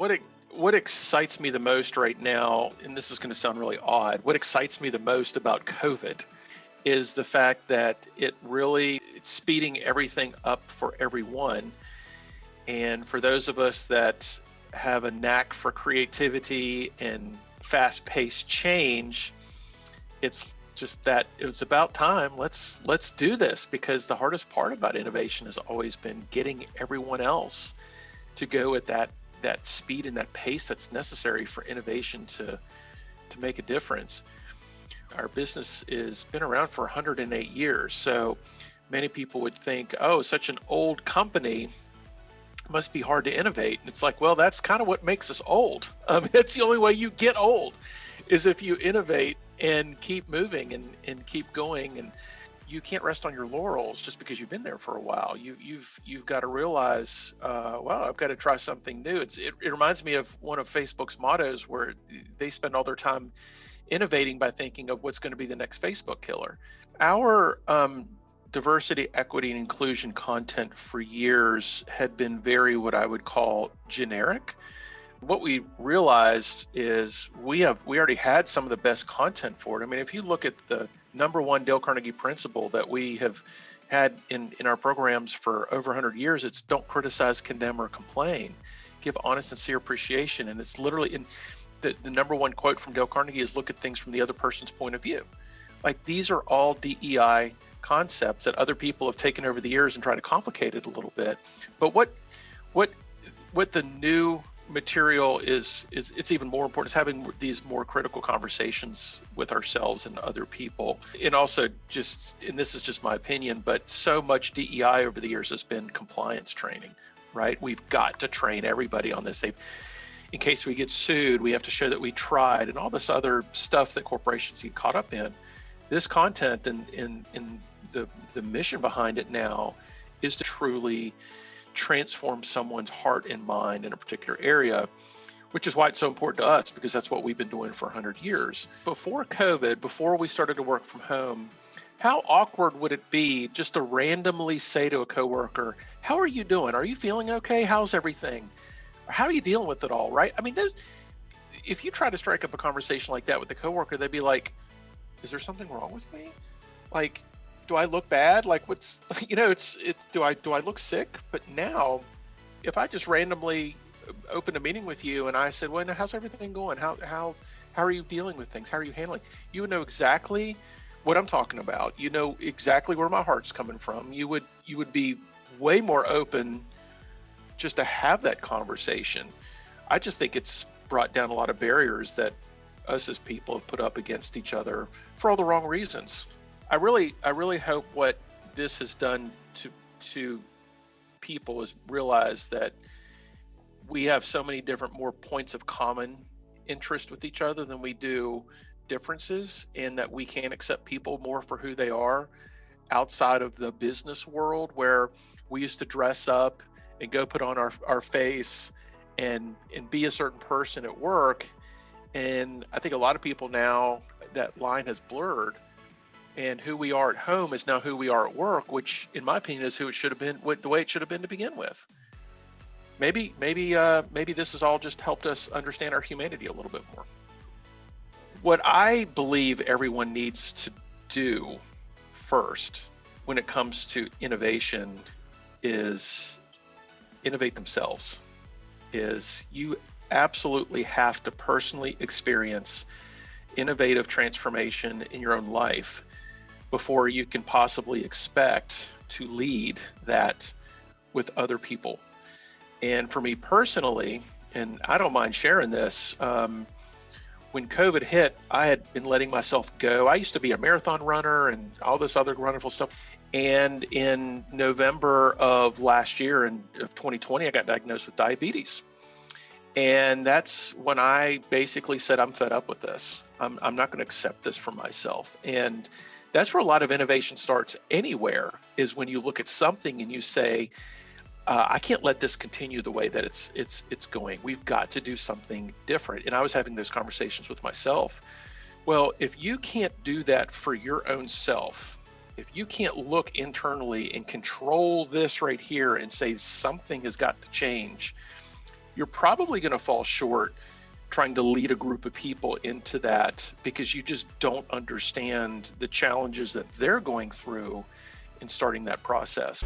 what it, what excites me the most right now, and this is going to sound really odd, what excites me the most about COVID is the fact that it's speeding everything up for everyone. And for those of us that have a knack for creativity and fast-paced change, it's just that it's about time. Let's do this, because the hardest part about innovation has always been getting everyone else to go at that speed and that pace that's necessary for innovation to make a difference. Our business has been around for 108 years, so many people would think, oh, such an old company must be hard to innovate. And it's like, well, that's kind of what makes us old. It's the only way you get old, is if you innovate and keep moving and keep going. And you can't rest on your laurels just because you've been there for a while. You've got to realize, well, I've got to try something new. It reminds me of one of Facebook's mottos, where they spend all their time innovating by thinking of what's going to be the next Facebook killer. Our diversity, equity, and inclusion content for years had been very, what I would call, generic. What we realized is we already had some of the best content for it. I mean, if you look at the number one Dale Carnegie principle that we have had in our programs for over 100 years, it's don't criticize, condemn, or complain. Give honest, sincere appreciation. And it's literally in the number one quote from Dale Carnegie is look at things from the other person's point of view. Like, these are all DEI concepts that other people have taken over the years and tried to complicate it a little bit. But what the new material is it's even more important, is having these more critical conversations with ourselves and other people. And also, and this is just my opinion, but so much DEI over the years has been compliance training, right? We've got to train everybody on this. In case we get sued, we have to show that we tried, and all this other stuff that corporations get caught up in. This content and the mission behind it now is to truly transform someone's heart and mind in a particular area, which is why it's so important to us, because that's what we've been doing for 100 years. Before COVID, before we started to work from home, how awkward would it be just to randomly say to a coworker, how are you doing? Are you feeling okay? How's everything? How are you dealing with it all, right? I mean, if you try to strike up a conversation like that with a coworker, they'd be like, is there something wrong with me? Like, do I look bad? Like, what's, do I look sick? But now, if I just randomly opened a meeting with you and I said, well, how's everything going? How are you dealing with things? How are you handling? You would know exactly what I'm talking about. You know exactly where my heart's coming from. You would be way more open just to have that conversation. I just think it's brought down a lot of barriers that us as people have put up against each other for all the wrong reasons. I really hope what this has done to people is realize that we have so many different more points of common interest with each other than we do differences, and that we can accept people more for who they are outside of the business world, where we used to dress up and go put on our face and be a certain person at work. And I think a lot of people now, that line has blurred, and who we are at home is now who we are at work, which in my opinion is who it should have been, the way it should have been to begin with. Maybe this has all just helped us understand our humanity a little bit more. What I believe everyone needs to do first when it comes to innovation is innovate themselves. Is you absolutely have to personally experience innovative transformation in your own life before you can possibly expect to lead that with other people. And for me personally, and I don't mind sharing this, when COVID hit, I had been letting myself go. I used to be a marathon runner and all this other wonderful stuff. And in November of last year, of 2020, I got diagnosed with diabetes. And that's when I basically said, I'm fed up with this. I'm not going to accept this for myself. And that's where a lot of innovation starts anywhere, is when you look at something and you say, I can't let this continue the way that it's going. We've got to do something different. And I was having those conversations with myself. Well, if you can't do that for your own self, if you can't look internally and control this right here and say something has got to change, you're probably going to fall short trying to lead a group of people into that because you just don't understand the challenges that they're going through in starting that process.